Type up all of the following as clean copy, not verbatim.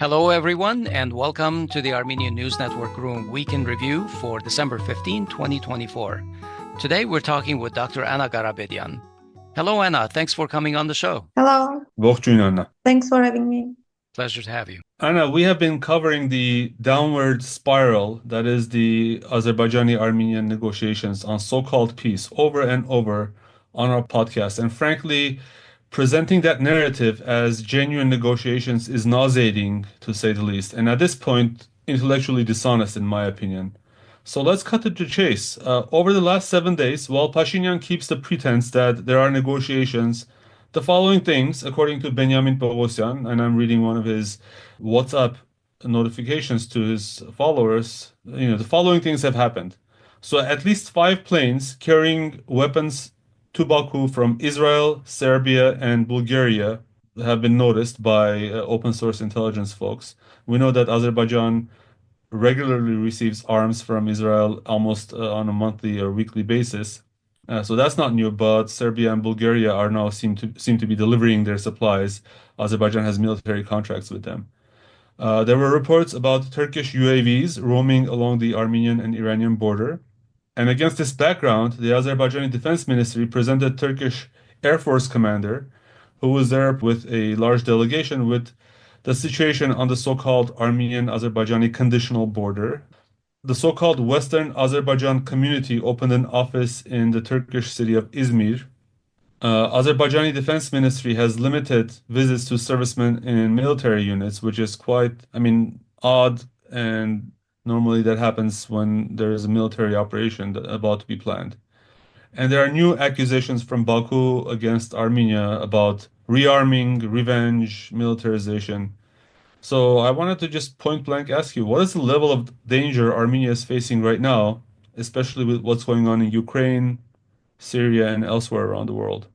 Hello, everyone, and welcome to the Armenian News Network Groong Week in Review for December 15, 2024. Today, we're talking with Dr. Anna Karapetyan. Hello, Anna. Thanks for coming on the show. Hello. Ողջույն, Anna. Thanks for having me. Pleasure to have you. Anna, we have been covering the downward spiral that is the Azerbaijani-Armenian negotiations on so-called peace over and over on our podcast. And frankly, presenting that narrative as genuine negotiations is nauseating, to say the least. And at this point, intellectually dishonest, in my opinion. So let's cut to the chase. Over the last 7 days, while Pashinyan keeps the pretense that there are negotiations, the following things, according to Benjamin Pogosyan, and I'm reading one of his WhatsApp notifications to his followers, the following things have happened. So at least 5 planes carrying weapons to Baku from Israel, Serbia, and Bulgaria have been noticed by open source intelligence folks. We know that Azerbaijan regularly receives arms from Israel almost on a monthly or weekly basis. So that's not new, but Serbia and Bulgaria are now seem to be delivering their supplies. Azerbaijan has military contracts with them. There were reports about Turkish UAVs roaming along the Armenian and Iranian border. And against this background, the Azerbaijani Defense Ministry presented Turkish Air Force commander, who was there with a large delegation, with the situation on the so-called Armenian-Azerbaijani conditional border. The so-called Western Azerbaijan community opened an office in the Turkish city of Izmir. Azerbaijani Defense Ministry has limited visits to servicemen in military units, which is quite, odd, and normally that happens when there is a military operation about to be planned. And there are new accusations from Baku against Armenia about rearming, revenge, militarization. So I wanted to just point blank ask you, what is the level of danger Armenia is facing right now, especially with what's going on in Ukraine, Syria, and elsewhere around the world?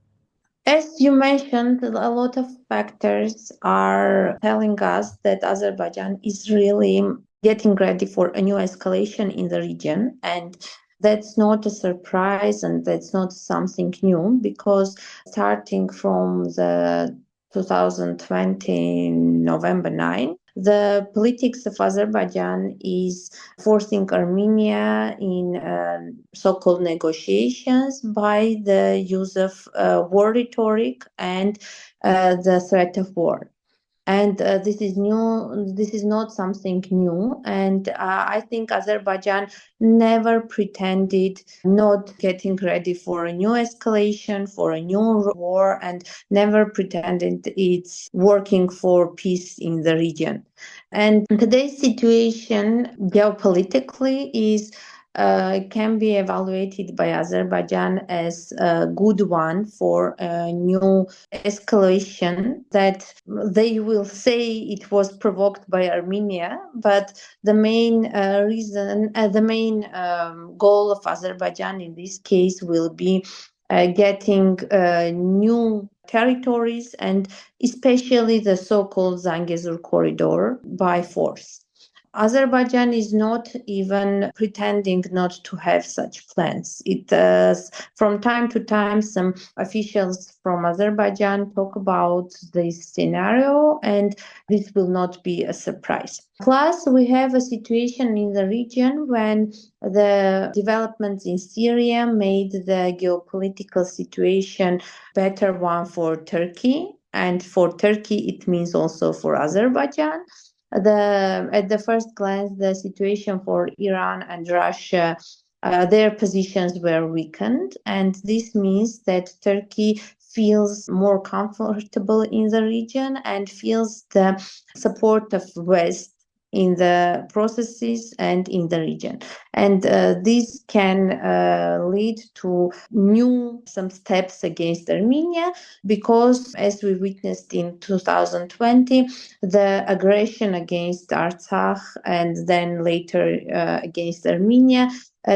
As you mentioned, a lot of factors are telling us that Azerbaijan is really getting ready for a new escalation in the region. And that's not a surprise, and that's not something new, because starting from the 2020 November 9, the politics of Azerbaijan is forcing Armenia in so-called negotiations by the use of war rhetoric and the threat of war. And this is new. This is not something new. And I think Azerbaijan never pretended not getting ready for a new escalation, for a new war, and never pretended it's working for peace in the region. And today's situation geopolitically is can be evaluated by Azerbaijan as a good one for a new escalation that they will say it was provoked by Armenia, but the main goal of Azerbaijan in this case will be getting new territories, and especially the so-called Zangezur corridor by force. Azerbaijan is not even pretending not to have such plans. From time to time, some officials from Azerbaijan talk about this scenario, and this will not be a surprise. Plus, we have a situation in the region when the developments in Syria made the geopolitical situation better one for Turkey, and for Turkey it means also for Azerbaijan. At the first glance, the situation for Iran and Russia, their positions were weakened, and this means that Turkey feels more comfortable in the region and feels the support of West in the processes and in the region. And this can lead to some steps against Armenia, because as we witnessed in 2020, the aggression against Artsakh and then later against Armenia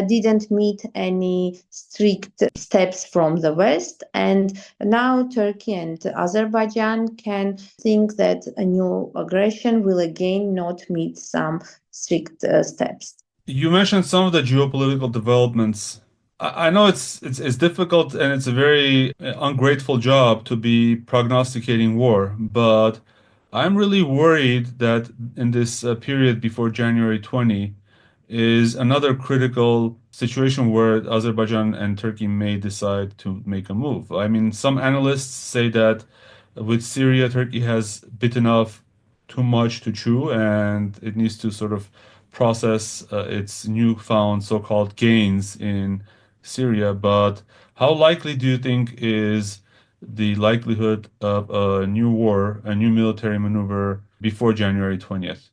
didn't meet any strict steps from the West. And now Turkey and Azerbaijan can think that a new aggression will again not meet some strict steps. You mentioned some of the geopolitical developments. I know it's difficult, and it's a very ungrateful job to be prognosticating war, but I'm really worried that in this period before January 20 is another critical situation where Azerbaijan and Turkey may decide to make a move. I mean, some analysts say that with Syria, Turkey has bitten off too much to chew and it needs to sort of process its newfound so-called gains in Syria. But how likely do you think is the likelihood of a new war, a new military maneuver before January 20th?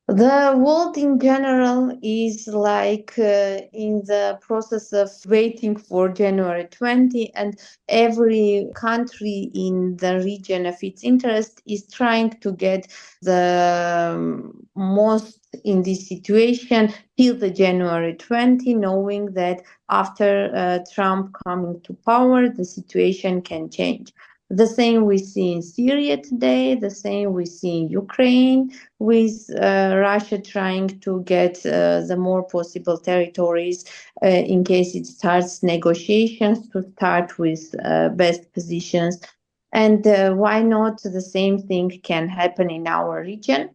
The world in general is in the process of waiting for January 20, and every country in the region of its interest is trying to get the most in this situation till the January 20, knowing that after Trump coming to power, the situation can change. The same we see in Syria today, the same we see in Ukraine, with Russia trying to get the more possible territories in case it starts negotiations to start with best positions. And why not the same thing can happen in our region?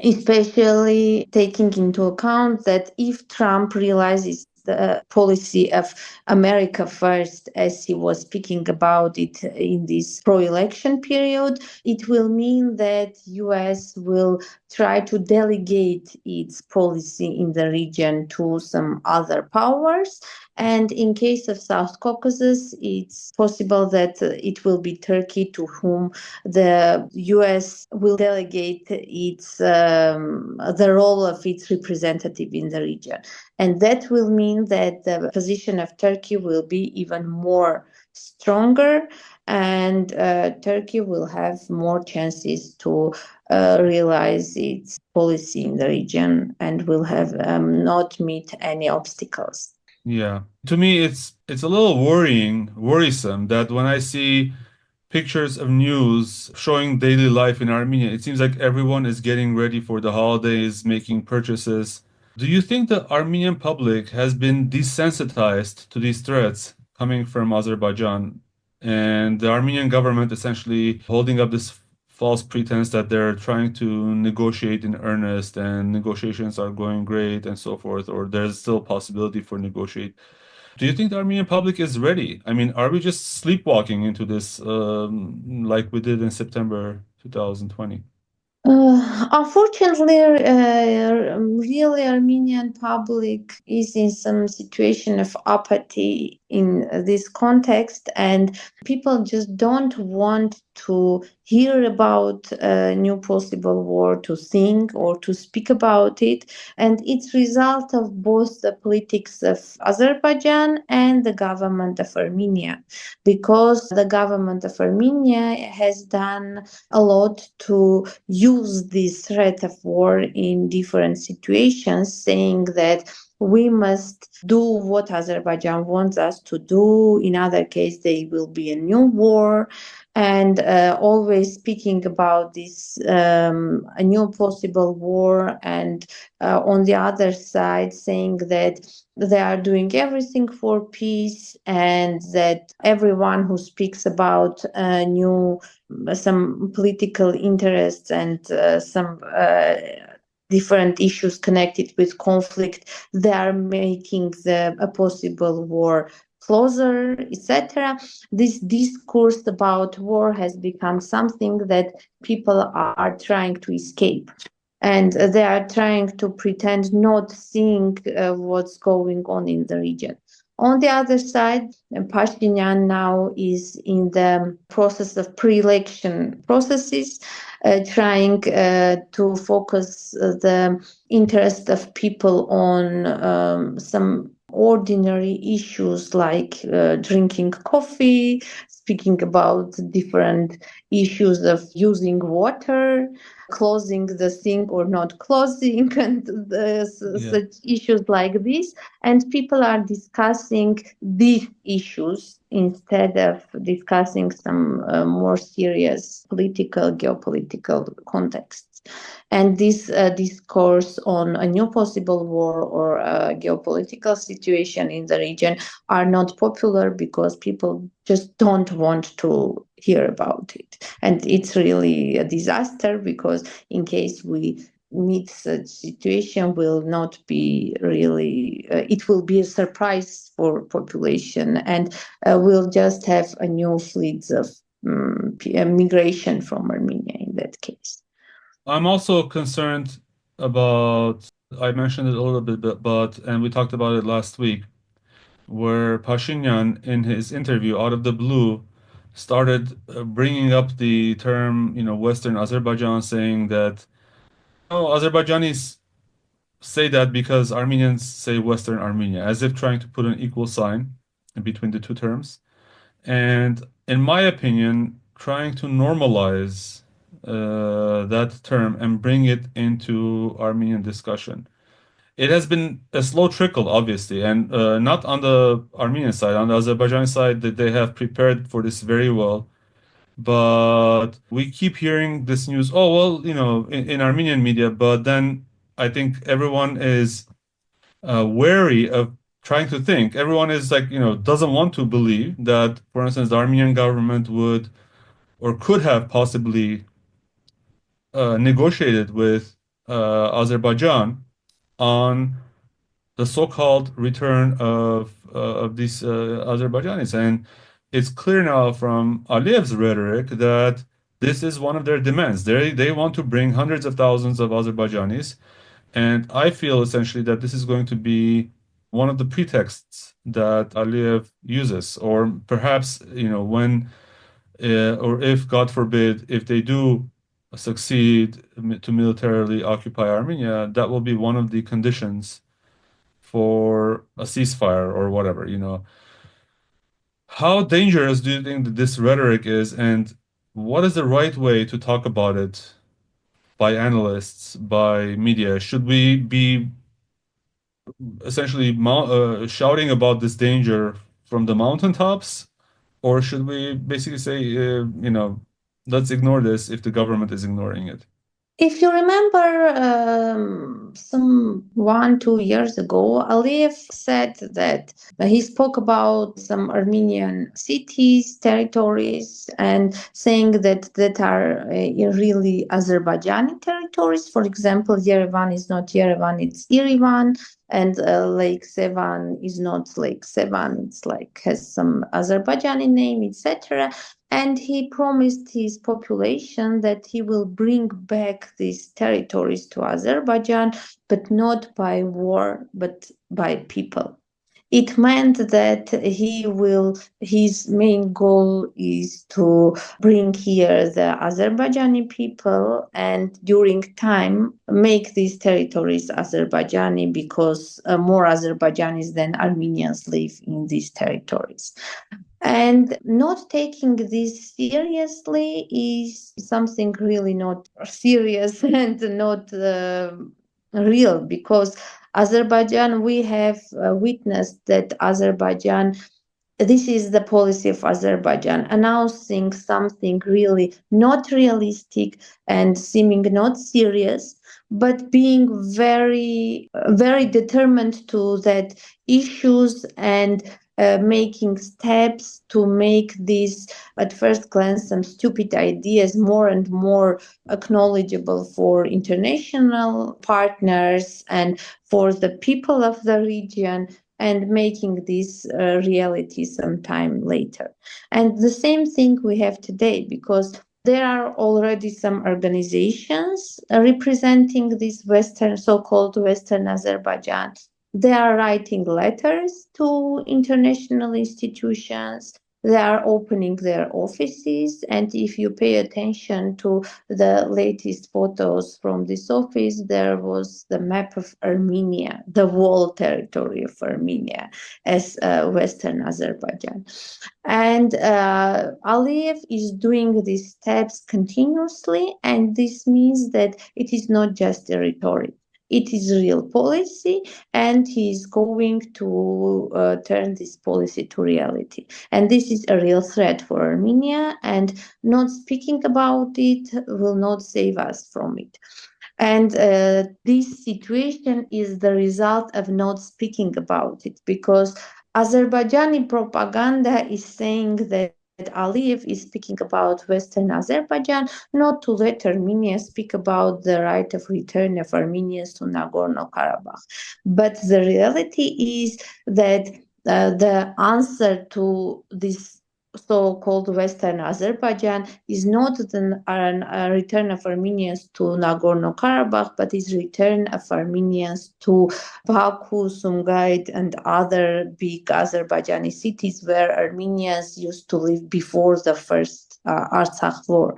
Especially taking into account that if Trump realizes the policy of America first, as he was speaking about it in this pro-election period, it will mean that US will try to delegate its policy in the region to some other powers. And in case of South Caucasus, it's possible that it will be Turkey to whom the US will delegate the role of its representative in the region. And that will mean that the position of Turkey will be even more stronger, and Turkey will have more chances to realize its policy in the region and will have not meet any obstacles. Yeah. To me, it's a little worrisome that when I see pictures of news showing daily life in Armenia, it seems like everyone is getting ready for the holidays, making purchases. Do you think the Armenian public has been desensitized to these threats coming from Azerbaijan and the Armenian government essentially holding up this false pretense that they're trying to negotiate in earnest and negotiations are going great and so forth, or there's still possibility for negotiate? Do you think the Armenian public is ready? I mean, are we just sleepwalking into this like we did in September 2020? Unfortunately, really Armenian public is in some situation of apathy in this context, and people just don't want to hear about a new possible war, to think or to speak about it. And it's result of both the politics of Azerbaijan and the government of Armenia, because the government of Armenia has done a lot to use this threat of war in different situations, saying that we must do what Azerbaijan wants us to do. In other case, there will be a new war. And always speaking about this a new possible war, and on the other side saying that they are doing everything for peace, and that everyone who speaks about some political interests and some different issues connected with conflict, they are making a possible war closer, etc. This discourse about war has become something that people are trying to escape. And they are trying to pretend not seeing what's going on in the region. On the other side, Pashinyan now is in the process of pre-election processes, trying to focus the interest of people on some ordinary issues like drinking coffee, speaking about different issues of using water, closing the sink or not closing, and such issues like this. And people are discussing these issues instead of discussing some more serious political, geopolitical contexts. And this discourse on a new possible war or a geopolitical situation in the region are not popular because people just don't want to hear about it. And it's really a disaster, because in case we meet such situation, will not be really, it will be a surprise for population, and we'll just have a new fleets of migration from Armenia in that case. I'm also concerned about, I mentioned it a little bit, but, and we talked about it last week, where Pashinyan, in his interview, out of the blue, started bringing up the term, Western Azerbaijan, saying that, oh, Azerbaijanis say that because Armenians say Western Armenia, as if trying to put an equal sign in between the two terms. And in my opinion, trying to normalize that term and bring it into Armenian discussion. It has been a slow trickle, obviously, and not on the Armenian side. On the Azerbaijani side, that they have prepared for this very well. But we keep hearing this news, oh, well, in Armenian media, but then I think everyone is wary of trying to think. Everyone is like, doesn't want to believe that, for instance, the Armenian government would or could have possibly negotiated with Azerbaijan on the so-called return of these Azerbaijanis. And it's clear now from Aliyev's rhetoric that this is one of their demands. They want to bring hundreds of thousands of Azerbaijanis, and I feel essentially that this is going to be one of the pretexts that Aliyev uses, or perhaps, when or if, God forbid, if they do succeed to militarily occupy Armenia, that will be one of the conditions for a ceasefire or whatever, How dangerous do you think that this rhetoric is, and what is the right way to talk about it by analysts, by media? Should we be essentially shouting about this danger from the mountaintops, or should we basically say, let's ignore this if the government is ignoring it? If you remember, some 1-2 years ago, Aliyev said that he spoke about some Armenian cities, territories, and saying that are really Azerbaijani territories. For example, Yerevan is not Yerevan, it's Yerevan, and Lake Sevan is not Lake Sevan, it's like has some Azerbaijani name, etc. And he promised his population that he will bring back these territories to Azerbaijan, but not by war, but by people. It meant that his main goal is to bring here the Azerbaijani people, and during time make these territories Azerbaijani, because more Azerbaijanis than Armenians live in these territories. And not taking this seriously is something really not serious and not real, because Azerbaijan, we have witnessed that Azerbaijan, this is the policy of Azerbaijan, announcing something really not realistic and seeming not serious, but being very, very determined to that issues, and making steps to make these, at first glance, some stupid ideas more and more acknowledgeable for international partners and for the people of the region, and making this reality sometime later. And the same thing we have today, because there are already some organizations representing this Western, so-called Western Azerbaijan. They are writing letters to international institutions. They are opening their offices. And if you pay attention to the latest photos from this office, there was the map of Armenia, the whole territory of Armenia as Western Azerbaijan. And Aliyev is doing these steps continuously. And this means that it is not just a rhetoric. It is real policy, and he is going to turn this policy to reality. And this is a real threat for Armenia, and not speaking about it will not save us from it. And this situation is the result of not speaking about it, because Azerbaijani propaganda is saying that Aliyev is speaking about Western Azerbaijan, not to let Armenia speak about the right of return of Armenians to Nagorno-Karabakh. But the reality is that the answer to this so-called Western Azerbaijan is not a return of Armenians to Nagorno-Karabakh, but is return of Armenians to Baku, Sumgait, and other big Azerbaijani cities where Armenians used to live before the first Artsakh war.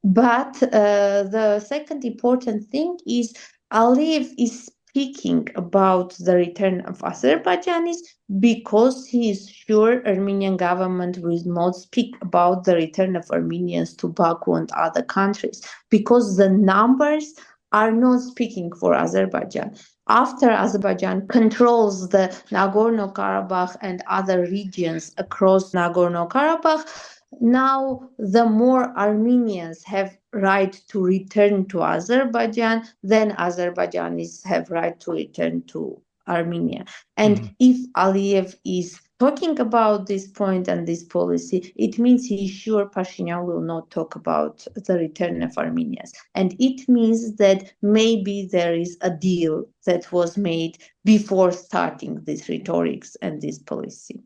But the second important thing is Aliyev is speaking about the return of Azerbaijanis because he is sure Armenian government will not speak about the return of Armenians to Baku and other countries, because the numbers are not speaking for Azerbaijan. After Azerbaijan controls the Nagorno-Karabakh and other regions across Nagorno-Karabakh, now the more Armenians have right to return to Azerbaijan, then Azerbaijanis have right to return to Armenia. And if Aliyev is talking about this point and this policy, it means he's sure Pashinyan will not talk about the return of Armenians. And it means that maybe there is a deal that was made before starting this rhetorics and this policy.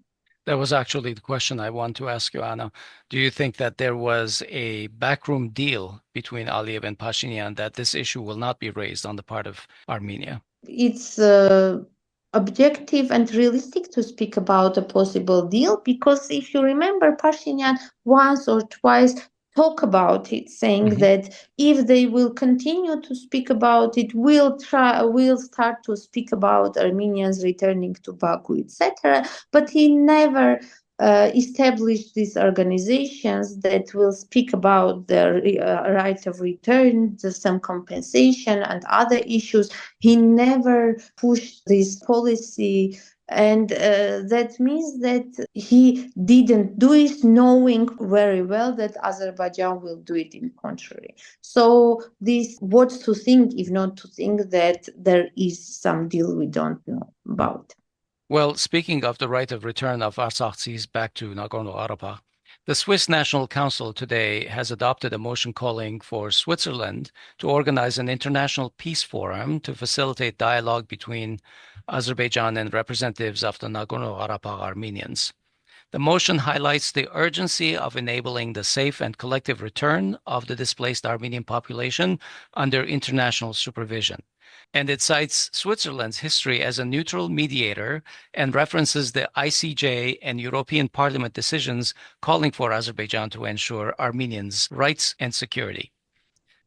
That was actually the question I want to ask you, Anna. Do you think that there was a backroom deal between Aliyev and Pashinyan that this issue will not be raised on the part of Armenia? It's objective and realistic to speak about a possible deal, because if you remember, Pashinyan once or twice talk about it, saying that if they will continue to speak about it, we'll start to speak about Armenians returning to Baku, etc. But he never established these organizations that will speak about the right of return, some compensation and other issues. He never pushed this policy, and that means that he didn't do it knowing very well that Azerbaijan will do it in contrary. So this, what to think if not to think that there is some deal we don't know about. Well, speaking of the right of return of Artsakhtsis back to Nagorno-Karabakh, the Swiss National Council today has adopted a motion calling for Switzerland to organize an international peace forum to facilitate dialogue between Azerbaijan and representatives of the Nagorno-Karabakh Armenians. The motion highlights the urgency of enabling the safe and collective return of the displaced Armenian population under international supervision. And it cites Switzerland's history as a neutral mediator and references the ICJ and European Parliament decisions calling for Azerbaijan to ensure Armenians' rights and security.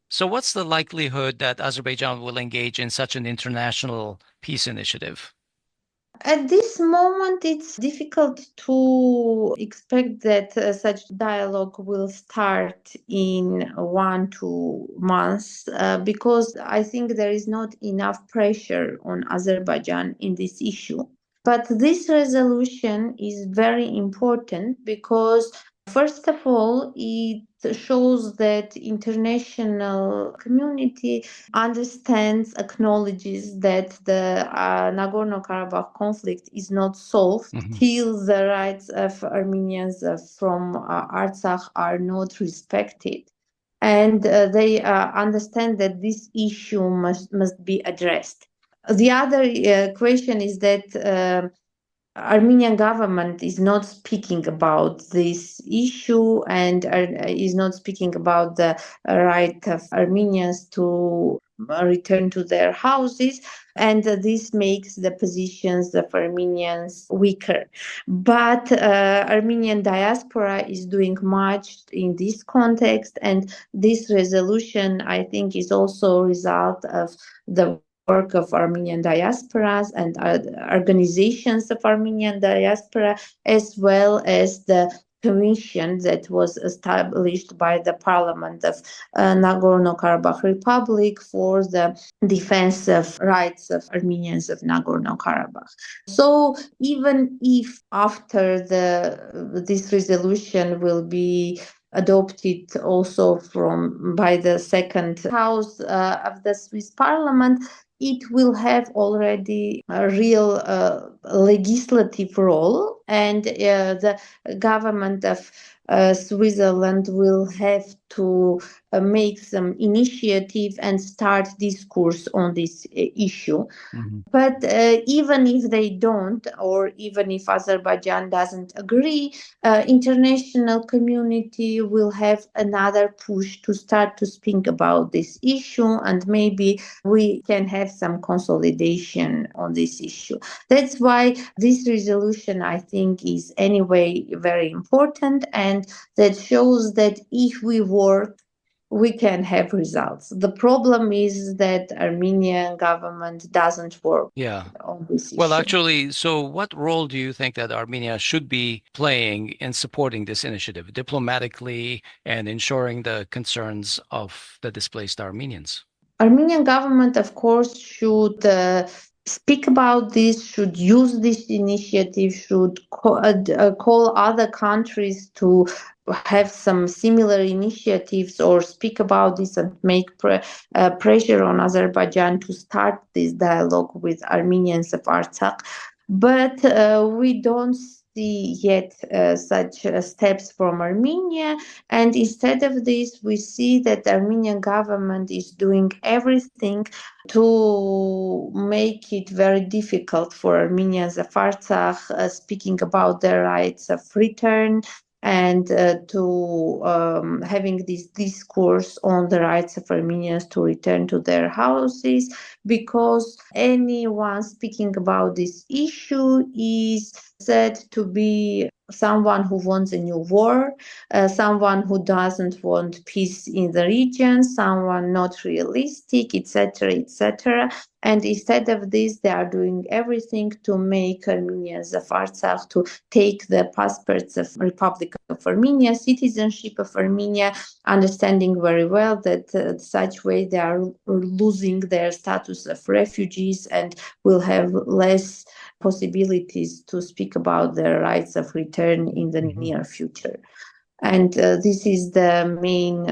So what's the likelihood that Azerbaijan will engage in such an international peace initiative? At this moment, it's difficult to expect that such dialogue will start in 1-2 months because I think there is not enough pressure on Azerbaijan in this issue. But this resolution is very important because, first of all, it shows that international community understands, acknowledges that the Nagorno-Karabakh conflict is not solved till the rights of Armenians from Artsakh are not respected. And they understand that this issue must be addressed. The other question is that Armenian government is not speaking about this issue and is not speaking about the right of Armenians to return to their houses, and this makes the positions of Armenians weaker. But Armenian diaspora is doing much in this context, and this resolution, I think, is also a result of the work of Armenian diasporas and organizations of Armenian diaspora, as well as the commission that was established by the Parliament of Nagorno-Karabakh Republic for the defense of rights of Armenians of Nagorno-Karabakh. So even if after this resolution will be adopted also by the second house of the Swiss Parliament, it will have already a real legislative role, and the government of Switzerland will have to make some initiative and start discourse on this issue. Mhm. But even if they don't, or even if Azerbaijan doesn't agree, international community will have another push to start to speak about this issue, and maybe we can have some consolidation on this issue. That's why this resolution, I think, is anyway very important, and that shows that if we work, we can have results. The problem is that Armenian government doesn't work Yeah. on this Well, issue. actually, so what role do you think that Armenia should be playing in supporting this initiative diplomatically and ensuring the concerns of the displaced Armenians? Armenian government, of course, should speak about this, should use this initiative, should call other countries to have some similar initiatives or speak about this and make pressure on Azerbaijan to start this dialogue with Armenians of Artsakh. But we don't see yet such steps from Armenia. And instead of this, we see that the Armenian government is doing everything to make it very difficult for Armenians of Artsakh speaking about their rights of return, and to having this discourse on the rights of Armenians to return to their houses, because anyone speaking about this issue is said to be someone who wants a new war, someone who doesn't want peace in the region, someone not realistic, etc., etc. And instead of this, they are doing everything to make Armenians of Artsakh to take the passports of Republic of Armenia, citizenship of Armenia, understanding very well that such way they are losing their status of refugees and will have less possibilities to speak about their rights of return in the near future. And this is the main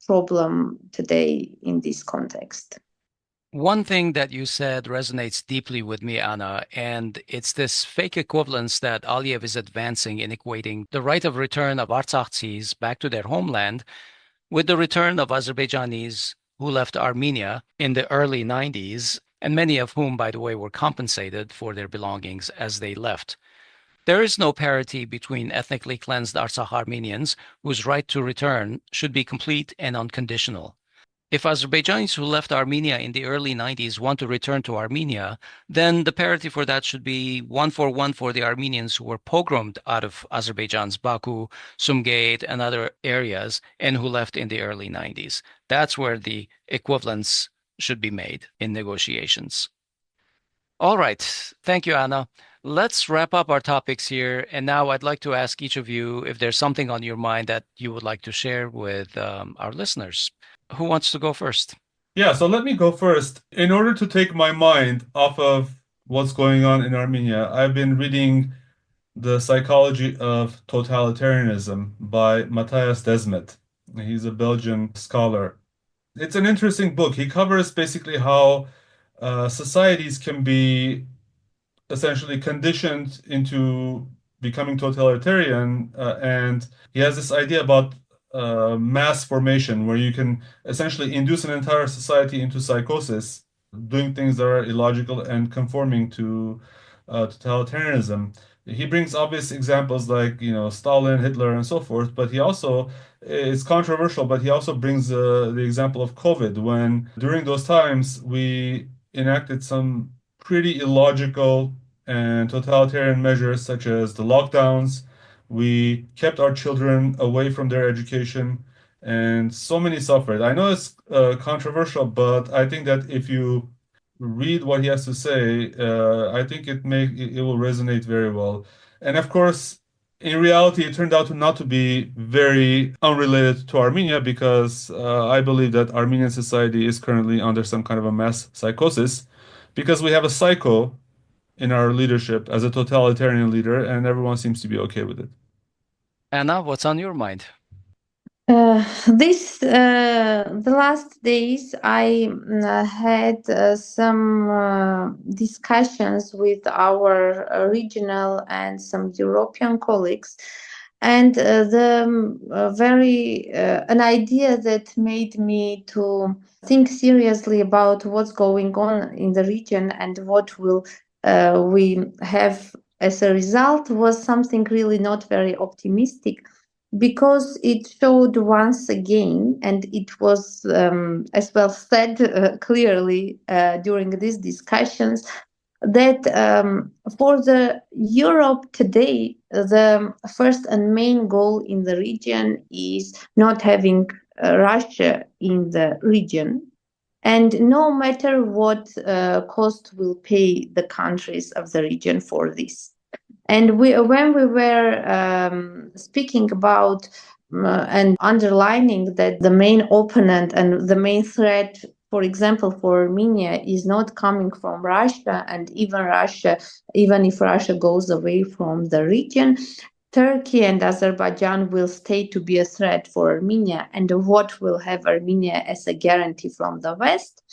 problem today in this context. One thing that you said resonates deeply with me, Anna, and it's this fake equivalence that Aliyev is advancing in equating the right of return of Artsakhtsis back to their homeland with the return of Azerbaijanis who left Armenia in the early 90s, and many of whom, by the way, were compensated for their belongings as they left. There is no parity between ethnically cleansed Artsakh Armenians whose right to return should be complete and unconditional. If Azerbaijanis who left Armenia in the early 90s want to return to Armenia, then the parity for that should be 1-for-1 for the Armenians who were pogromed out of Azerbaijan's Baku, Sumgait, and other areas, and who left in the early 90s. That's where the equivalence should be made in negotiations. All right. Thank you, Anna. Let's wrap up our topics here. And now I'd like to ask each of you if there's something on your mind that you would like to share with our listeners. Who wants to go first? Yeah, so let me go first. In order to take my mind off of what's going on in Armenia, I've been reading The Psychology of Totalitarianism by Matthias Desmet. He's a Belgian scholar. It's an interesting book. He covers basically how societies can be essentially conditioned into becoming totalitarian, and he has this idea about mass formation, where you can essentially induce an entire society into psychosis, doing things that are illogical and conforming to totalitarianism. He brings obvious examples like, Stalin, Hitler, and so forth, but he also, it's controversial, but he also brings the example of COVID, when during those times we enacted some pretty illogical and totalitarian measures such as the lockdowns. We kept our children away from their education, and so many suffered. I know it's controversial, but I think that if you read what he has to say, I think it will resonate very well. And of course, in reality, it turned out not to be very unrelated to Armenia, because I believe that Armenian society is currently under some kind of a mass psychosis, because we have a psycho in our leadership as a totalitarian leader, and everyone seems to be okay with it. Anna, what's on your mind? The last days I had some discussions with our regional and some European colleagues, And an idea that made me to think seriously about what's going on in the region and what will we have as a result was something really not very optimistic, because it showed once again, and it was as well said clearly during these discussions, that for the Europe today, the first and main goal in the region is not having Russia in the region. And no matter what cost will pay the countries of the region for this. And when we were speaking about and underlining that the main opponent and the main threat, for example, for Armenia, is not coming from Russia, and even if Russia goes away from the region, Turkey and Azerbaijan will stay to be a threat for Armenia, and what will have Armenia as a guarantee from the West.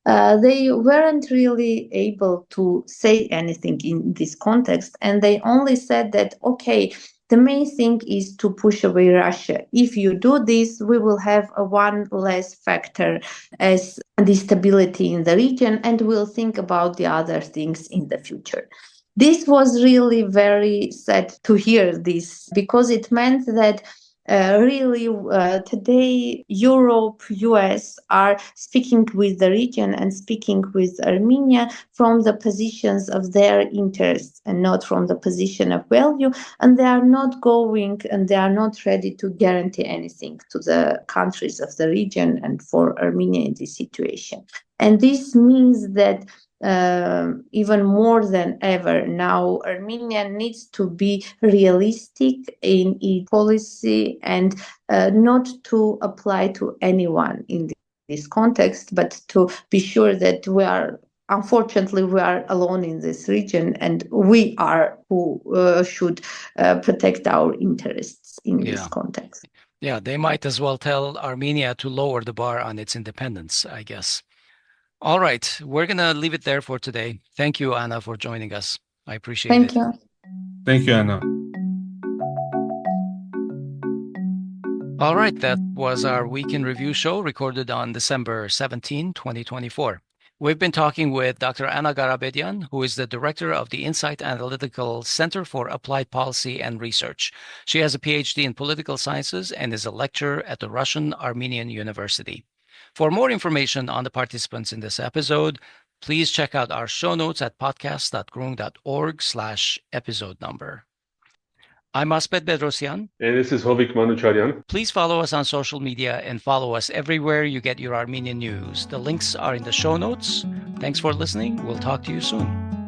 They weren't really able to say anything in this context, and they only said that, okay, the main thing is to push away Russia. If you do this, we will have one less factor as the stability in the region, and we'll think about the other things in the future. This was really very sad to hear this, because it meant that today Europe, US are speaking with the region and speaking with Armenia from the positions of their interests and not from the position of value, and they are not going and they are not ready to guarantee anything to the countries of the region and for Armenia in this situation. And this means that even more than ever now, Armenia needs to be realistic in its policy and not to apply to anyone in this context, but to be sure that unfortunately, we are alone in this region, and we are who should protect our interests in this context. Yeah, they might as well tell Armenia to lower the bar on its independence, I guess. All right, we're going to leave it there for today. Thank you, Anna, for joining us. I appreciate it. Thank you. Thank you, Anna. All right, that was our Week in Review show recorded on December 17, 2024. We've been talking with Dr. Anna Karapetyan, who is the director of the Insight Analytical Center for Applied Policy and Research. She has a PhD in political sciences and is a lecturer at the Russian Armenian University. For more information on the participants in this episode, please check out our show notes at podcast.groong.org/episode number. I'm Asbed Bedrossian. And this is Hovik Manucharyan. Please follow us on social media and follow us everywhere you get your Armenian news. The links are in the show notes. Thanks for listening. We'll talk to you soon.